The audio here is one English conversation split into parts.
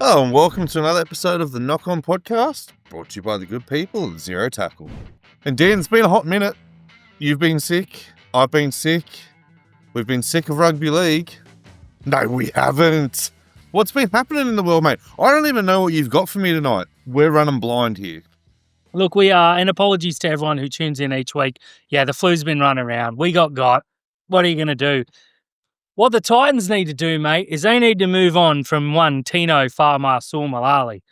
Hello and welcome to another episode of the Knock On Podcast, brought to you by the good people of Zero Tackle. And Dan, it's been a hot minute. You've been sick. I've been sick. We've been sick of rugby league. No, we haven't. What's been happening in the world, mate? I don't even know what you've got for me tonight. We're running blind here. Look, we are, and apologies to everyone who tunes in each week. Yeah, the flu's been running around. We got. What are you going to do? What the Titans need to do, mate, is they need to move on from one Tino, Farmar, Saul Malali.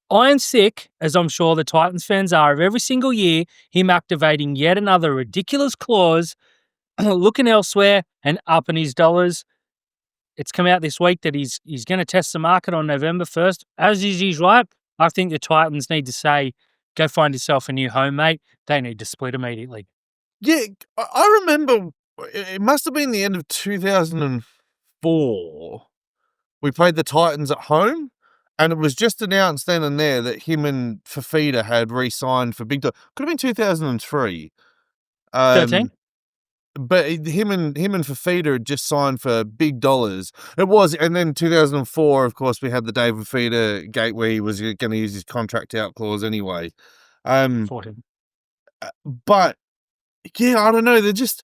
I'm sick, as I'm sure the Titans fans are, of every single year him activating yet another ridiculous clause, looking elsewhere and upping his dollars. It's come out this week that he's going to test the market on November 1st. As is his right, I think the Titans need to say, go find yourself a new home, mate. They need to split immediately. Yeah, I remember it must have been the end of 2004. We played the Titans at home, and it was just announced then and there that him and Fafita had re-signed for big dollars. Could have been 2003. 13? But him and Fafita had just signed for big dollars. It was, and then 2004, of course, we had the David Fafita gate where he was going to use his contract out clause anyway. 14. But yeah, I don't know. They're just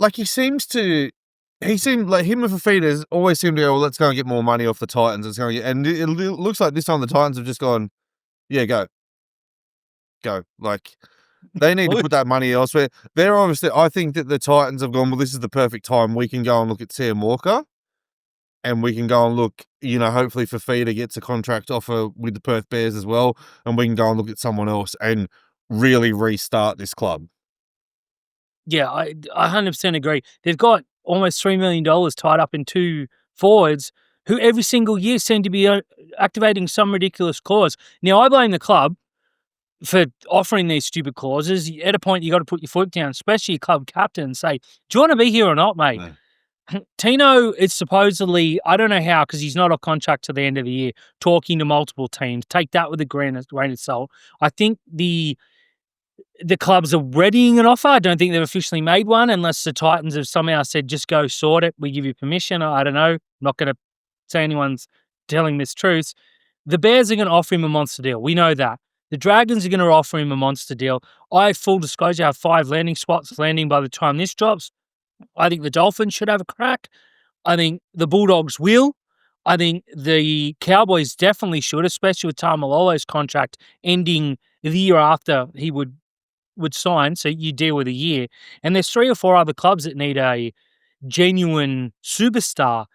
like he seemed like him and Fafita always seem to go, well, let's go and get more money off the Titans. And it looks like this time the Titans have just gone, yeah, go. Like they need to put that money elsewhere. They're obviously, I think that the Titans have gone, well, this is the perfect time. We can go and look at Sam Walker, and we can go and look, hopefully Fafita gets a contract offer with the Perth Bears as well, and we can go and look at someone else and really restart this club. Yeah, I 100% agree. They've got almost $3 million tied up in two forwards who every single year seem to be activating some ridiculous clause. Now, I blame the club for offering these stupid clauses. At a point, you got to put your foot down, especially your club captain, and say, do you want to be here or not, mate? No. Tino is supposedly, I don't know how, because he's not on contract to the end of the year, talking to multiple teams. Take that with a grain of salt. I think the clubs are readying an offer. I don't think they've officially made one unless the Titans have somehow said, just go sort it. We give you permission. I don't know. I'm not going to say anyone's telling this truth. The Bears are going to offer him a monster deal. We know that. The Dragons are going to offer him a monster deal. Full disclosure, have 5 landing spots landing by the time this drops. I think the Dolphins should have a crack. I think the Bulldogs will. I think the Cowboys definitely should, especially with Tamalolo's contract ending the year after he would sign, so you deal with a year. And there's 3 or 4 other clubs that need a genuine superstar.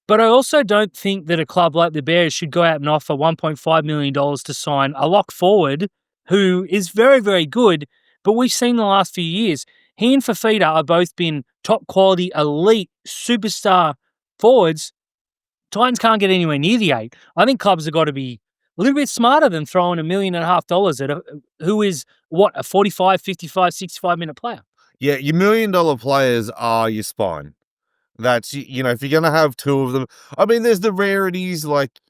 But I also don't think that a club like the Bears should go out and offer $1.5 million to sign a lock forward who is very, very good. But we've seen the last few years, he and Fafita have both been top quality, elite, superstar forwards. Titans can't get anywhere near the 8. I think clubs have got to be a little bit smarter than throwing $1.5 million at who is, a 45, 55, 65-minute player. Yeah, your $1 million players are your spine. That's, if you're going to have 2 of them. I mean, there's the rarities, like,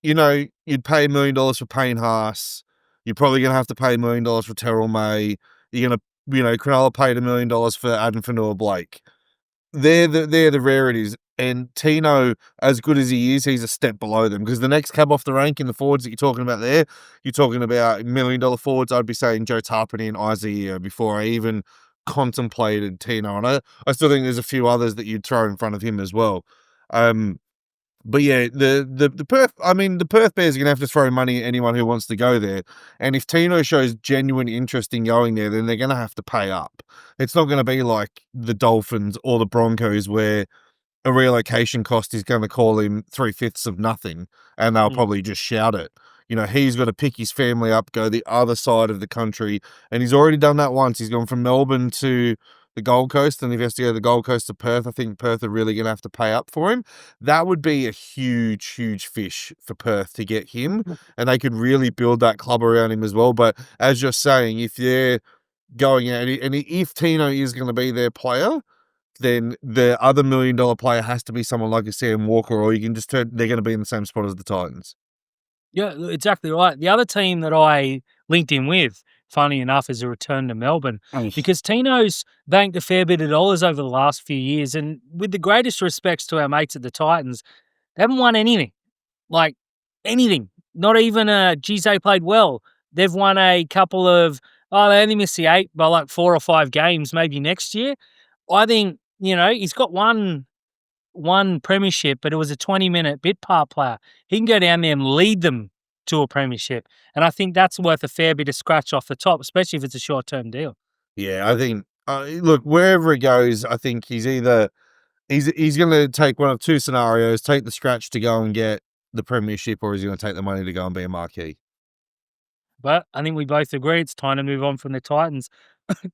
you'd pay $1 million for Payne Haas. You're probably going to have to pay $1 million for Terrell May. You're going to, Cronulla paid $1 million for Adam Fanua-Blake. They're the rarities. And Tino, as good as he is, he's a step below them because the next cab off the rank in the forwards that you're talking about there, you're talking about $1 million forwards. I'd be saying Joe Tarpany and Isaiah before I even contemplated Tino. And I still think there's a few others that you'd throw in front of him as well. But yeah, the Perth Bears are going to have to throw money at anyone who wants to go there. And if Tino shows genuine interest in going there, then they're going to have to pay up. It's not going to be like the Dolphins or the Broncos where a relocation cost is going to call him 3/5 of nothing and they'll probably just shout it. He's got to pick his family up, go the other side of the country. And he's already done that once. He's gone from Melbourne to the Gold Coast, and if he has to go to the Gold Coast to Perth, I think Perth are really going to have to pay up for him. That would be a huge, huge fish for Perth to get him, and they could really build that club around him as well. But as you're saying, if they're going out, and if Tino is going to be their player, then the other $1 million player has to be someone like a Sam Walker, or you can just they're going to be in the same spot as the Titans. Yeah, exactly right. The other team that I linked in with, funny enough, is a return to Melbourne because Tino's banked a fair bit of dollars over the last few years, and with the greatest respects to our mates at the Titans, they haven't won anything. Like, anything. Not even geez, they played well. They've won a couple of, they only missed the 8 by like 4 or 5 games maybe next year. I think, he's got one premiership, but it was a 20-minute bit part player. He can go down there and lead them to a premiership. And I think that's worth a fair bit of scratch off the top, especially if it's a short-term deal. Yeah, I think, look, wherever he goes, I think he's either, he's going to take one of two scenarios, take the scratch to go and get the premiership, or he's going to take the money to go and be a marquee. But I think we both agree it's time to move on from the Titans.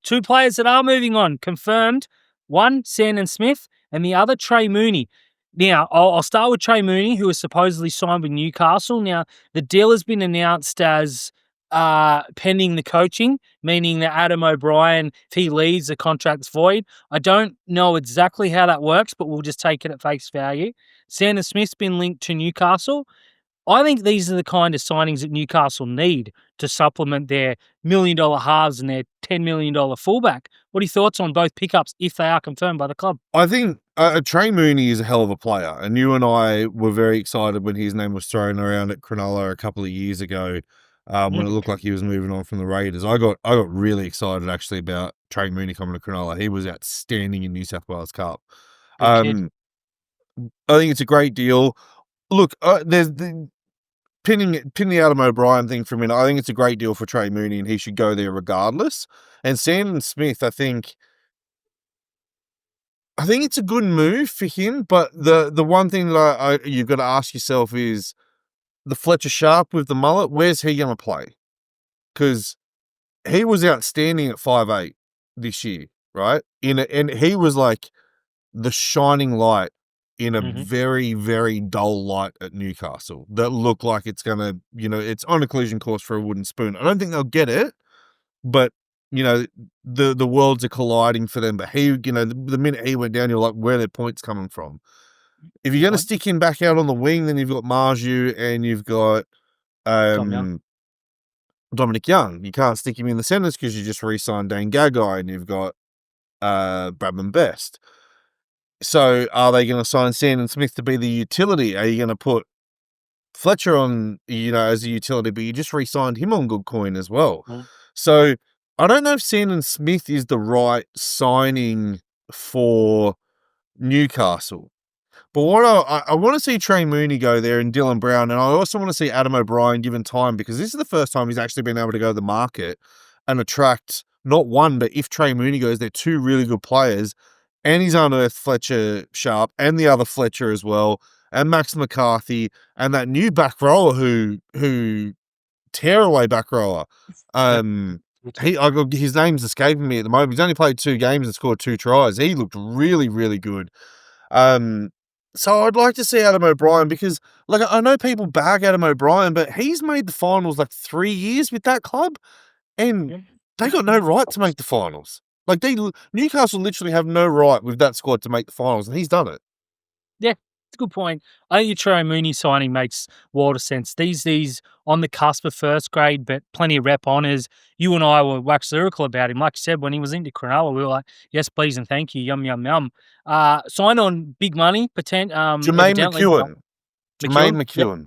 2 players that are moving on, confirmed. One, Sandon Smith, and the other, Trey Mooney. Now, I'll start with Trey Mooney, who is supposedly signed with Newcastle. Now, the deal has been announced as pending the coaching, meaning that Adam O'Brien, if he leaves, the contract's void. I don't know exactly how that works, but we'll just take it at face value. Sandon Smith's been linked to Newcastle. I think these are the kind of signings that Newcastle need to supplement their $1 million halves and their $10 million fullback. What are your thoughts on both pickups if they are confirmed by the club? I think Trey Mooney is a hell of a player, and you and I were very excited when his name was thrown around at Cronulla a couple of years ago when it looked like he was moving on from the Raiders. I got really excited actually about Trey Mooney coming to Cronulla. He was outstanding in New South Wales Cup. I think it's a great deal. Look, there's pinning the Adam O'Brien thing for a minute. I think it's a great deal for Trey Mooney, and he should go there regardless. And Sandon Smith, I think it's a good move for him. But the one thing that you've got to ask yourself is the Fletcher Sharp with the mullet. Where's he going to play? Because he was outstanding at 5'8" this year, right? And he was like the shining light in a very, very dull light at Newcastle that looked like it's going to, it's on a collision course for a wooden spoon. I don't think they'll get it, but, the worlds are colliding for them. But he, the minute he went down, you're like, where are their points coming from? If you're going to stick him back out on the wing, then you've got Marju and you've got Dominic Young. You can't stick him in the centres because you just re-signed Dane Gagai and you've got Bradman Best. So are they going to sign Sandon Smith to be the utility? Are you going to put Fletcher on, as a utility, but you just re-signed him on good coin as well? So I don't know if Sandon Smith is the right signing for Newcastle. But what I want to see Trey Mooney go there and Dylan Brown, and I also want to see Adam O'Brien given time, because this is the first time he's actually been able to go to the market and attract not one, but if Trey Mooney goes, they're 2 really good players. And he's unearthed Fletcher Sharp and the other Fletcher as well, and Max McCarthy, and that new back rower who tearaway back rower. His name's escaping me at the moment. He's only played 2 games and scored 2 tries. He looked really, really good. So I'd like to see Adam O'Brien, because I know people bag Adam O'Brien, but he's made the finals 3 years with that club, and they got no right to make the finals. Newcastle literally have no right with that squad to make the finals, and he's done it. Yeah, it's a good point. I think your Trey Mooney signing makes world of sense. These on the cusp of first grade, but plenty of rep honours. You and I were wax lyrical about him. Like you said, when he was into Cronulla, we were like, yes, please and thank you, yum, yum, yum. Signed on big money, Jermaine McEwen. Yep.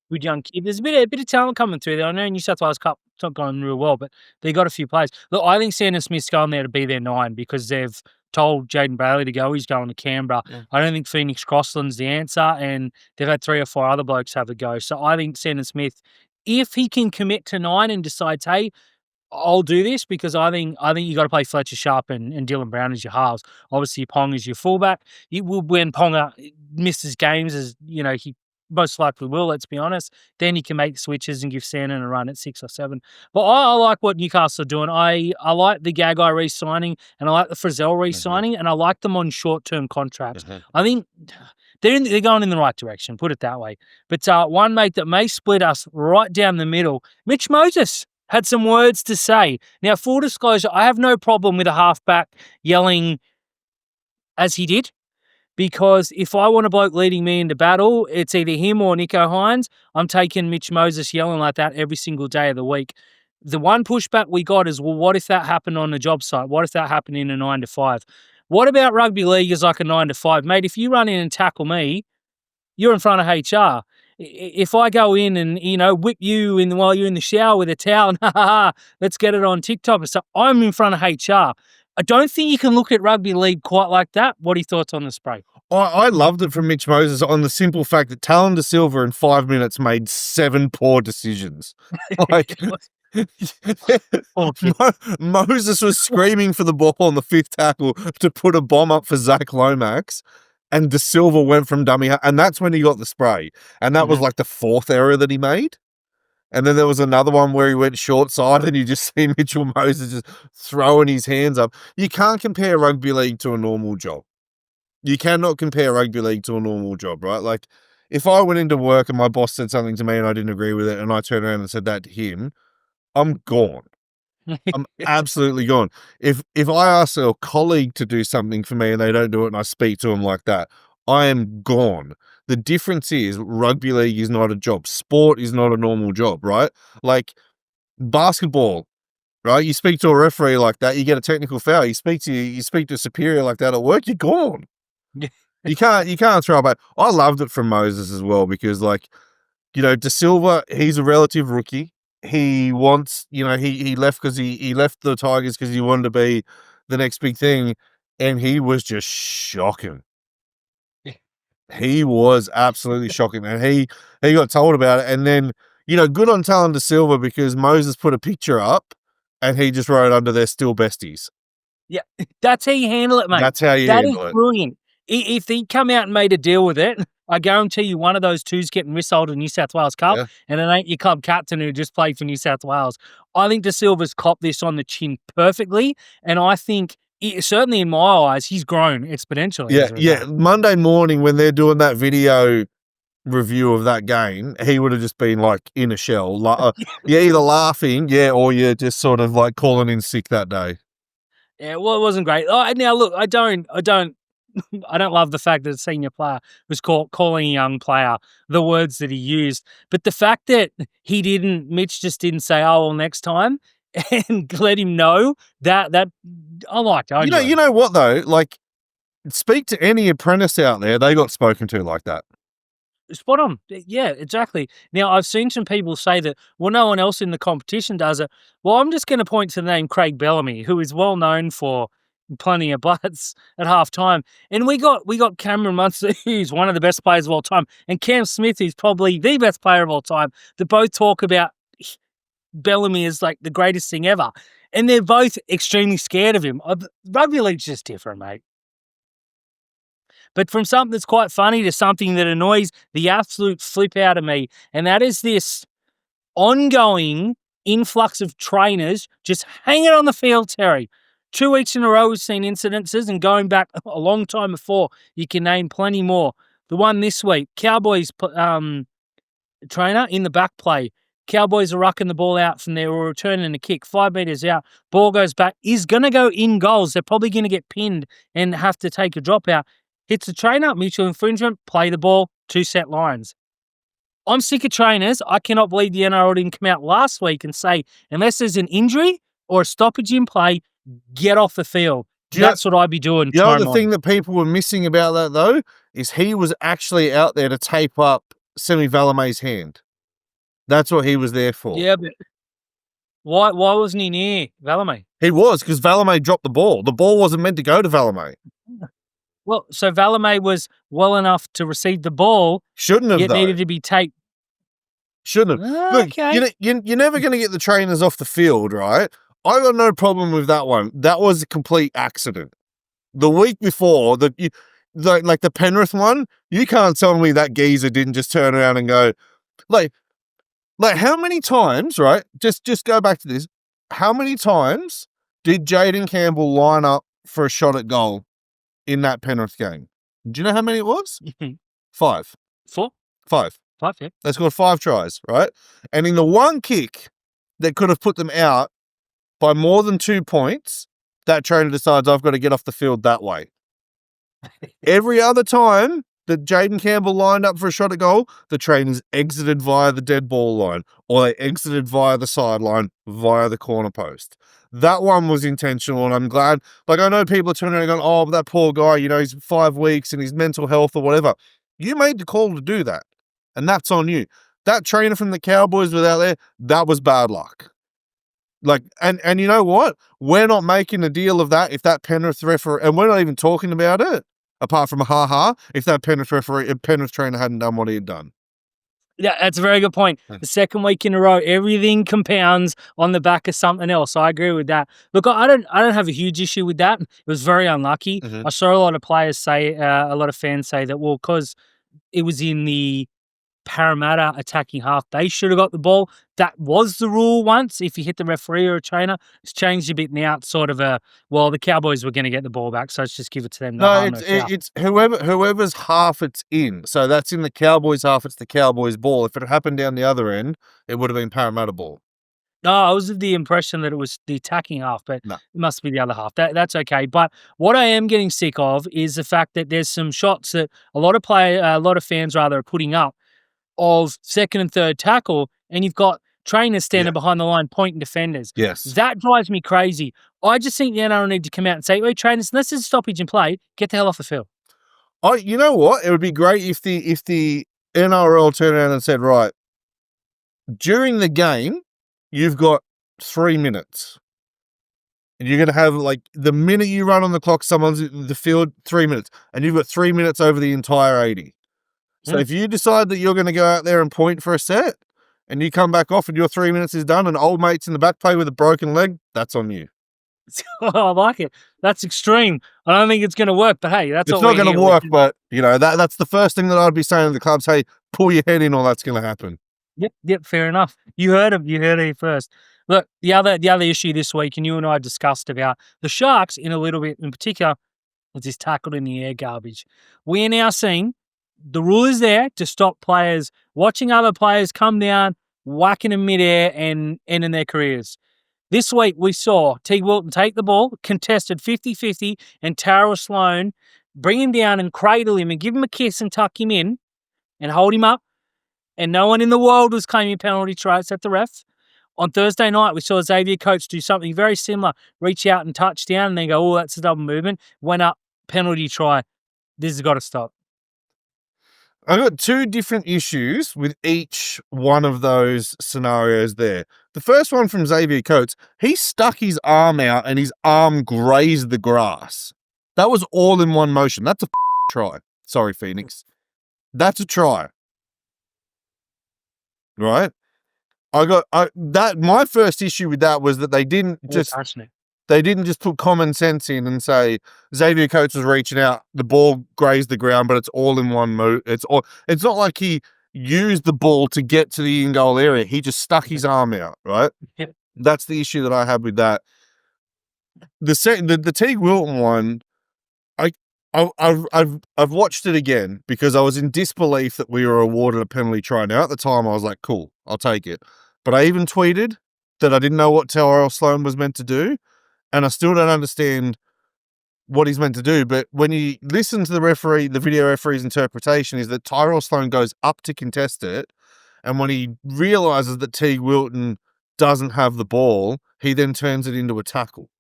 Good young kid. There's a bit of talent coming through there. I know New South Wales Cup, it's not going real well, but they got a few players. Look, I think Sandon Smith's going there to be their 9 because they've told Jaden Bailey to go. He's going to Canberra. Yeah. I don't think Phoenix Crossland's the answer, and they've had 3 or 4 other blokes have a go. So I think Sandon Smith, if he can commit to 9 and decides, hey, I'll do this, because I think you got to play Fletcher Sharp and Dylan Brown as your halves. Obviously, Pong is your fullback. When Ponga misses games, as he most likely will, let's be honest, then he can make switches and give Sandon a run at 6 or 7. But I like what Newcastle are doing. I like the Gagai re-signing, and I like the Frizzell re-signing, and I like them on short-term contracts. I think they're going in the right direction, put it that way. But one mate that may split us right down the middle, Mitch Moses had some words to say. Now, full disclosure, I have no problem with a halfback yelling as he did, because if I want a bloke leading me into battle, it's either him or Nico Hines. I'm taking Mitch Moses yelling like that every single day of the week. The one pushback we got is, well, what if that happened on a job site? What if that happened in a 9 to 5? What about rugby league as like a 9 to 5? Mate, if you run in and tackle me, you're in front of HR. if I go in and, whip you while you're in the shower with a towel and let's get it on TikTok and stuff, I'm in front of HR. I don't think you can look at rugby league quite like that. What are your thoughts on the spray? I loved it from Mitch Moses on the simple fact that Talon De Silva in 5 minutes made 7 poor decisions. Like, Moses was screaming for the ball on the 5th tackle to put a bomb up for Zach Lomax, and De Silva went from dummy, and that's when he got the spray. And that was like the 4th error that he made. And then there was another one where he went short side and you just see Mitchell Moses just throwing his hands up. You can't compare rugby league to a normal job. You cannot compare rugby league to a normal job, right? Like, if I went into work and my boss said something to me and I didn't agree with it and I turned around and said that to him, I'm gone. I'm absolutely gone. If I ask a colleague to do something for me and they don't do it and I speak to them like that, I am gone. The difference is rugby league is not a job. Sport is not a normal job, right? Like basketball, right? You speak to a referee like that, you get a technical foul. You speak to a superior like that at work, you're gone. You can't throw back. I loved it from Moses as well because, like, De Silva, he's a relative rookie. He wants, he left because he left the Tigers because he wanted to be the next big thing, and he was just shocking. He was absolutely shocking, and he got told about it, and then good on Talon De Silva because Moses put a picture up, and he just wrote under there still besties. Yeah, that's how you handle it, mate. That's how you handle it. That is brilliant. If he come out and made a deal with it, I guarantee you one of those two's getting missold in New South Wales Cup, and it ain't your club captain who just played for New South Wales. I think De Silva's copped this on the chin perfectly, and I think, certainly in my eyes, he's grown exponentially. Yeah. Monday morning when they're doing that video review of that game, he would have just been like in a shell, like either laughing, or you're just sort of like calling in sick that day. Yeah, well, it wasn't great. Now look, I don't love the fact that a senior player was calling a young player the words that he used, but the fact that Mitch just didn't say, "Oh, well, next time," and let him know that I liked it. You know what though? Like, speak to any apprentice out there, they got spoken to like that. Spot on. Yeah, exactly. Now, I've seen some people say that, well, no one else in the competition does it. Well, I'm just going to point to the name Craig Bellamy, who is well known for plenty of butts at halftime. And we got Cameron Munster, who's one of the best players of all time, and Cam Smith, who's probably the best player of all time, that both talk about Bellamy as like the greatest thing ever. And they're both extremely scared of him. Rugby league's just different, mate. But from something that's quite funny to something that annoys the absolute flip out of me, and that is this ongoing influx of trainers just hanging on the field, Terry. 2 weeks in a row we've seen incidences, and going back a long time before, you can name plenty more. The one this week, Cowboys trainer in the back play. Cowboys are rucking the ball out from there or returning a kick 5 meters out. Ball goes back. Is going to go in goals. They're probably going to get pinned and have to take a drop out. Hits the trainer, mutual infringement, play the ball, 2 set lines. I'm sick of trainers. I cannot believe the NRL didn't come out last week and say, unless there's an injury or a stoppage in play, get off the field. That's what I'd be doing. The thing that people were missing about that, though, is he was actually out there to tape up Semi Valame's hand. That's what he was there for. Yeah, but why wasn't he near Valame? He was, because Valame dropped the ball. The ball wasn't meant to go to Valame. Well, so Valame was well enough to receive the ball. Shouldn't have, yet needed to be taped. Shouldn't have. Okay. Look, you're never going to get the trainers off the field, right? I got no problem with that one. That was a complete accident. The week before, like the Penrith one, you can't tell me that geezer didn't just turn around and go, like how many times, right? Just go back to this. How many times did Jaden Campbell line up for a shot at goal in that Penrith game? Do you know how many it was? 5. 4? 5. 5, yeah. They scored 5 tries, right? And in the one kick that could have put them out by more than 2 points, that trainer decides I've got to get off the field that way. Every other time that Jaden Campbell lined up for a shot at goal, the trainers exited via the dead ball line, or they exited via the sideline, via the corner post. That one was intentional, and I'm glad. Like, I know people are turning around and going, oh, but that poor guy, he's 5 weeks and his mental health or whatever. You made the call to do that. and that's on you. That trainer from the Cowboys was out there, that was bad luck. Like, and you know what? We're not making a deal of that if that Penrith referee, and we're not even talking about it, apart from a ha-ha, if that Penrith trainer hadn't done what he had done. Yeah, that's a very good point. The second week in a row, everything compounds on the back of something else. I agree with that. Look, I don't have a huge issue with that. It was very unlucky. I saw a lot of players say, a lot of fans say that, well, because it was in the Parramatta attacking half, they should have got the ball. That was the rule once. If you hit the referee or a trainer, it's changed a bit now. It's sort of the Cowboys were going to get the ball back, so let's just give it to them. No, it's whoever's half it's in. So that's in the Cowboys half. It's the Cowboys ball. If it had happened down the other end, it would have been Parramatta ball. No, I was of the impression that it was the attacking half, but No. it must be the other half. That's okay. But what I am getting sick of is the fact that there's some shots that a lot of fans are putting up of second and third tackle, and you've got trainers standing behind the line pointing defenders. Yes. That drives me crazy. I just think the NRL need to come out and say, "Wait, trainers, unless there's a stoppage in play, get the hell off the field." Oh, you know what? It would be great if the NRL turned around and said, right, during the game, you've got 3 minutes. And you're going to have, like, the minute you run on the clock, someone's in the field, 3 minutes. And you've got 3 minutes over the entire 80. So if you decide that you're going to go out there and point for a set, and you come back off and your 3 minutes is done, and old mate's in the back play with a broken leg, that's on you. I like it. That's extreme. I don't think it's going to work, but hey, that's it's not going to work. But that's the first thing that I'd be saying to the clubs. Hey, pull your head in, or that's going to happen. Yep. Fair enough. You heard him. You heard it first. Look, the other issue this week, and you and I discussed about the Sharks in a little bit in particular, was this tackled in the air garbage. We are now seeing the rule is there to stop players watching other players come down, whacking in midair and ending their careers. This week, we saw Teague Wilton take the ball, contested 50-50, and Tara Sloan bring him down and cradle him and give him a kiss and tuck him in and hold him up. And no one in the world was claiming penalty try except the ref. On Thursday night, we saw Xavier Coates do something very similar, reach out and touch down, and then go, oh, that's a double movement. Went up, penalty try. This has got to stop. I've got two different issues with each one of those scenarios there. The first one from Xavier Coates, he stuck his arm out and his arm grazed the grass. That was all in one motion. That's a try. Sorry, Phoenix. That's a try. Right? My first issue with that was that they didn't just put common sense in and say Xavier Coates was reaching out, the ball grazed the ground, but it's all in one move. It's not like he used the ball to get to the in-goal area. He just stuck his arm out, right? Yep. That's the issue that I had with that. The Teague Wilton one, I've watched it again because I was in disbelief that we were awarded a penalty try. Now at the time I was like, cool, I'll take it. But I even tweeted that I didn't know what Tyrell Sloan was meant to do. And I still don't understand what he's meant to do. But when you listen to the video referee's interpretation is that Tyrell Sloan goes up to contest it. And when he realizes that Teague Wilton doesn't have the ball, he then turns it into a tackle.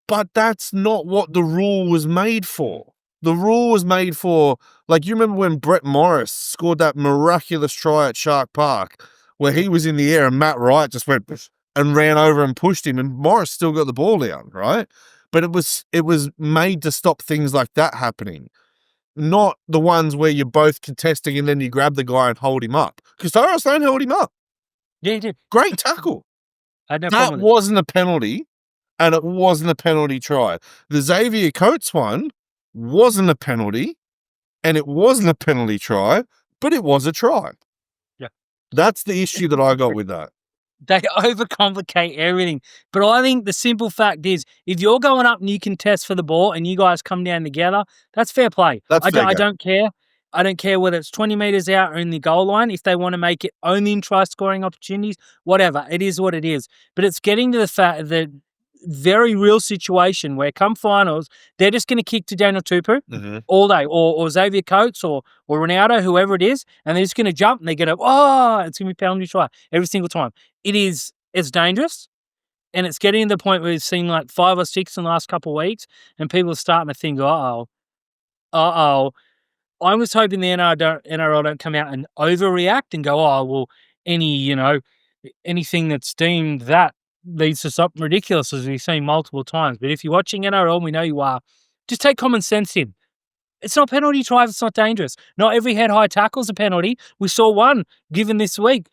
But that's not what the rule was made for. The rule was made for, like, you remember when Brett Morris scored that miraculous try at Shark Park where he was in the air and Matt Wright just went and ran over and pushed him, and Morris still got the ball down, right? But it was made to stop things like that happening, not the ones where you're both contesting and then you grab the guy and hold him up. Because Tyrell Sloan held him up. Yeah, he did. Great tackle. I had no problem That with wasn't a penalty, and it wasn't a penalty try. The Xavier Coates one wasn't a penalty, and it wasn't a penalty try, but it was a try. Yeah. That's the issue that I got with that. They overcomplicate everything. But I think the simple fact is, if you're going up and you contest for the ball and you guys come down together, that's fair play. I don't care. I don't care whether it's 20 metres out or in the goal line. If they want to make it only in try-scoring opportunities, whatever. It is what it is. But it's getting to the fact that very real situation where come finals, they're just going to kick to Daniel Tupou all day, or Xavier Coates or Ronaldo, whoever it is, and they're just going to jump and they're going to, it's going to be penalty try every single time. It's dangerous, and it's getting to the point where we've seen like 5 or 6 in the last couple of weeks, and people are starting to think, I was hoping the NRL don't come out and overreact and go, oh, well, anything that's deemed that leads to something ridiculous, as we've seen multiple times. But if you're watching NRL, and we know you are, just take common sense in. It's not penalty tries. It's not dangerous. Not every head-high tackle's a penalty. We saw one given this week.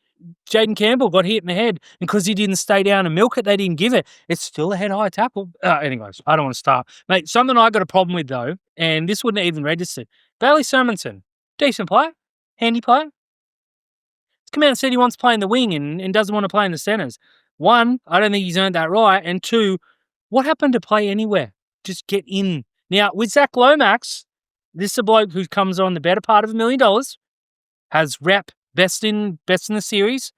Jaden Campbell got hit in the head, and because he didn't stay down and milk it, they didn't give it. It's still a head-high tackle. Anyways, I don't want to start. Mate, something I got a problem with, though, and this wouldn't even register. Bailey Simonsson, decent player, handy player. He's come out and said he wants to play in the wing and doesn't want to play in the centres. One, I don't think he's earned that right. And two, what happened to play anywhere? Just get in. Now, with Zach Lomax, this is a bloke who comes on the better part of $1 million, has rep, best in the series,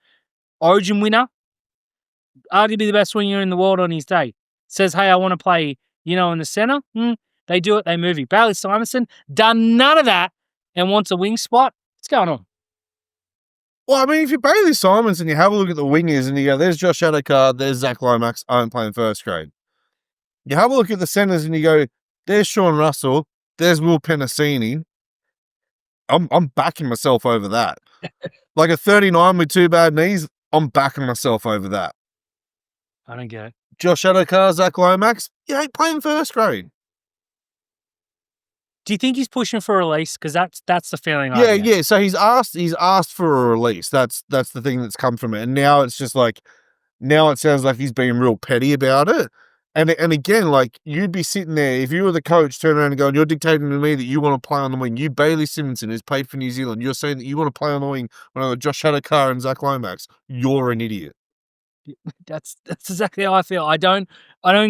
Origin winner, arguably the best winger in the world on his day. Says, hey, I want to play, in the centre. They do it, they move you. Bailey Simonsson, done none of that and wants a wing spot. What's going on? Well, I mean, if you're Bailey Simonsson and you have a look at the wingers and you go, there's Josh Adokar, there's Zach Lomax, aren't playing first grade. You have a look at the centres and you go, there's Sean Russell, there's Will Penasini. I'm backing myself over that. Like a 39 with 2 bad knees, I'm backing myself over that. I don't get it. Josh Adokar, Zach Lomax, you ain't playing first grade. Do you think he's pushing for a release? Because that's the feeling I get. Yeah. So he's asked for a release. That's the thing that's come from it. And now it's just like, now it sounds like he's being real petty about it. And again, like, you'd be sitting there, if you were the coach, turn around and going, you're dictating to me that you want to play on the wing. You, Bailey Simonsson, who's paid for New Zealand, you're saying that you want to play on the wing when I got Josh Adokar and Zach Lomax. You're an idiot. That's exactly how I feel. I don't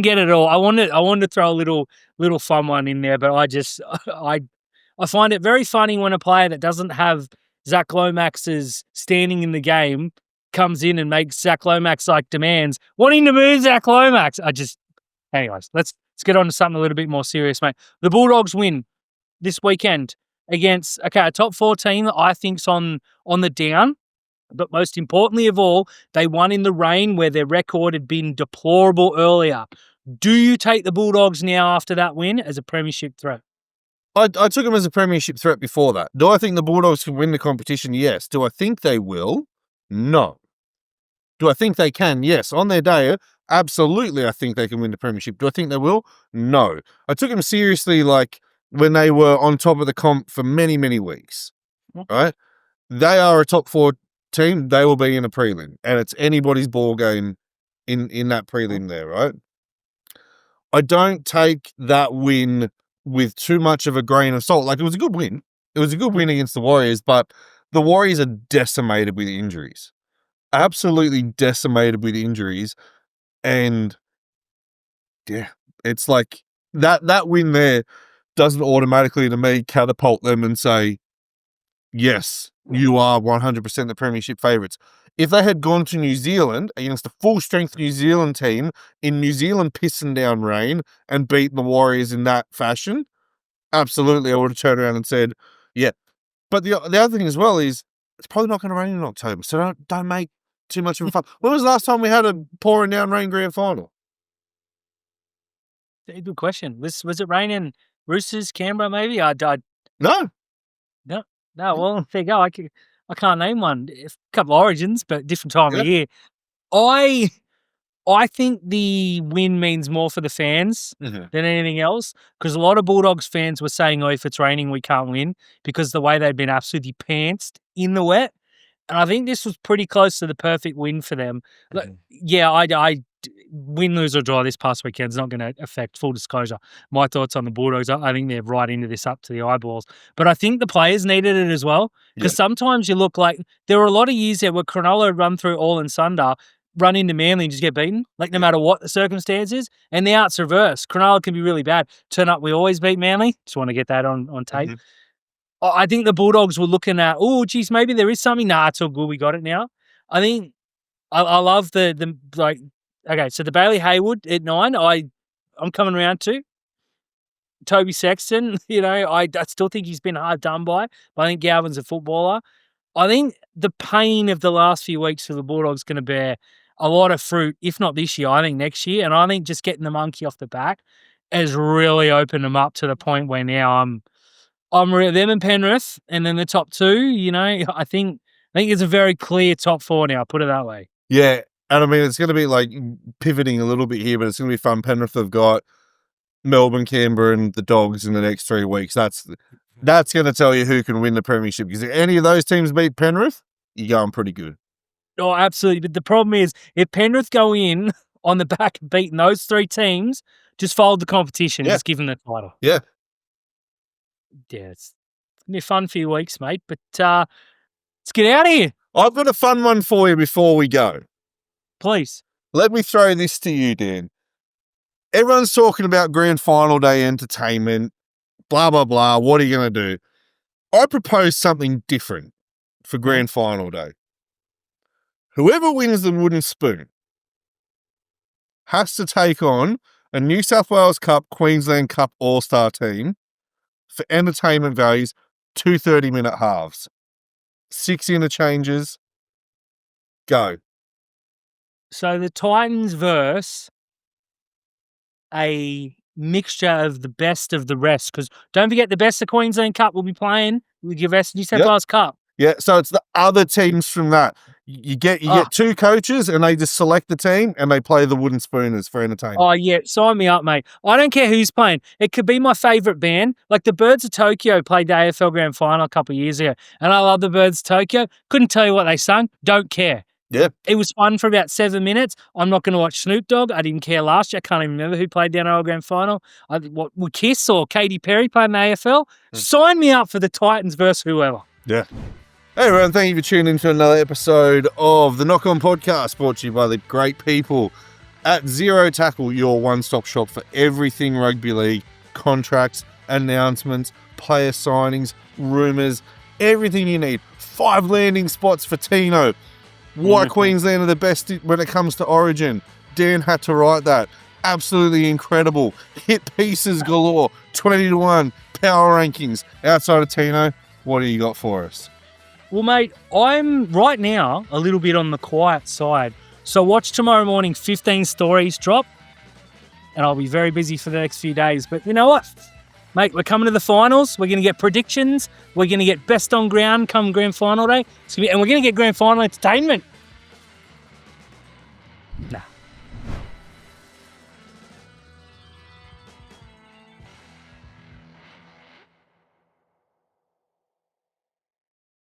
get it at all. I wanted to throw a little fun one in there, but I find it very funny when a player that doesn't have Zach Lomax's standing in the game comes in and makes Zach Lomax like demands, wanting to move Zach Lomax. Anyways, let's get on to something a little bit more serious, mate. The Bulldogs win this weekend against a top 4 team that I think's on the down. But most importantly of all, they won in the rain where their record had been deplorable earlier. Do you take the Bulldogs now after that win as a premiership threat? I took them as a premiership threat before that. Do I think the Bulldogs can win the competition? Yes. Do I think they will? No. Do I think they can? Yes. On their day, absolutely I think they can win the premiership. Do I think they will? No. I took them seriously like when they were on top of the comp for many, many weeks. Right? They are a top 4 team. They will be in a prelim, and it's anybody's ball game in that prelim there, right? I don't take that win with too much of a grain of salt. Like, it was a good win. It was a good win against the Warriors, but the Warriors are decimated with injuries. Absolutely decimated with injuries. And yeah, it's like that win there doesn't automatically, to me, catapult them and say, yes, you are 100% the premiership favourites. If they had gone to New Zealand against a full-strength New Zealand team in New Zealand pissing down rain and beat the Warriors in that fashion, absolutely, I would have turned around and said, yeah. But the other thing as well is it's probably not going to rain in October, so don't make too much of a fun. When was the last time we had a pouring down rain grand final? Good question. Was it raining Roosters, Canberra, maybe? No. No, well, there you go. I can't name one. A couple of Origins, but different time of year. I think the win means more for the fans than anything else, because a lot of Bulldogs fans were saying, oh, if it's raining, we can't win, because the way they'd been absolutely pantsed in the wet. And I think this was pretty close to the perfect win for them. Yeah, I win, lose or draw this past weekend is not going to affect, full disclosure, my thoughts on the Bulldogs. I think they're right into this up to the eyeballs. But I think the players needed it as well, because sometimes you look like there were a lot of years there where Cronulla would run through all and sunder, run into Manly and just get beaten, like no matter what the circumstances. And now it's reverse. Cronulla can be really bad. Turn up, we always beat Manly. Just want to get that on tape. I think the Bulldogs were looking at, oh, geez, maybe there is something. Nah, it's all good. We got it now. I think I love the like. Okay, so the Bailey Hayward at 9, I'm coming around to. Toby Sexton, I still think he's been hard done by, but I think Galvin's a footballer. I think the pain of the last few weeks for the Bulldogs is going to bear a lot of fruit, if not this year, I think next year. And I think just getting the monkey off the back has really opened them up to the point where now them and Penrith, and then the top two. You know, I think it's a very clear top four now. Put it that way. Yeah, and I mean it's going to be like pivoting a little bit here, but it's going to be fun. Penrith have got Melbourne, Canberra, and the Dogs in the next 3 weeks. That's going to tell you who can win the premiership. Because if any of those teams beat Penrith, you're going pretty good. Oh, absolutely. But the problem is, if Penrith go in on the back of beating those 3 teams, just fold the competition. Yeah. Just give them the title. Yeah. Yeah, it's going to be a fun few weeks, mate. But let's get out of here. I've got a fun one for you before we go. Please. Let me throw this to you, Dan. Everyone's talking about grand final day entertainment, blah, blah, blah. What are you going to do? I propose something different for grand final day. Whoever wins the wooden spoon has to take on a New South Wales Cup, Queensland Cup All-Star team for entertainment values, 2 30-minute halves. 6 interchanges. Go. So the Titans verse a mixture of the best of the rest. Because don't forget, the best of Queensland Cup will be playing with your best New South Wales Cup. Yeah, so it's the other teams from that. You get 2 coaches and they just select the team and they play the wooden spooners for entertainment. Oh, yeah. Sign me up, mate. I don't care who's playing. It could be my favourite band. Like the Birds of Tokyo played the AFL Grand Final a couple of years ago. And I love the Birds of Tokyo. Couldn't tell you what they sung. Don't care. Yeah. It was fun for about 7 minutes. I'm not going to watch Snoop Dogg. I didn't care last year. I can't even remember who played the NRL Grand Final. Would Kiss or Katy Perry play in the AFL? Sign me up for the Titans versus whoever. Yeah. Hey everyone, thank you for tuning in to another episode of the Knock On Podcast, brought to you by the great people at Zero Tackle, your one-stop shop for everything rugby league, contracts, announcements, player signings, rumours, everything you need. 5 landing spots for Tino. Why Queensland are the best when it comes to Origin. Dan had to write that. Absolutely incredible. Hit pieces galore. 20-1 power rankings. Outside of Tino, what do you got for us? Well, mate, I'm right now a little bit on the quiet side. So watch tomorrow morning, 15 stories drop, and I'll be very busy for the next few days. But you know what? Mate, we're coming to the finals. We're going to get predictions. We're going to get best on ground come grand final day. And we're going to get grand final entertainment.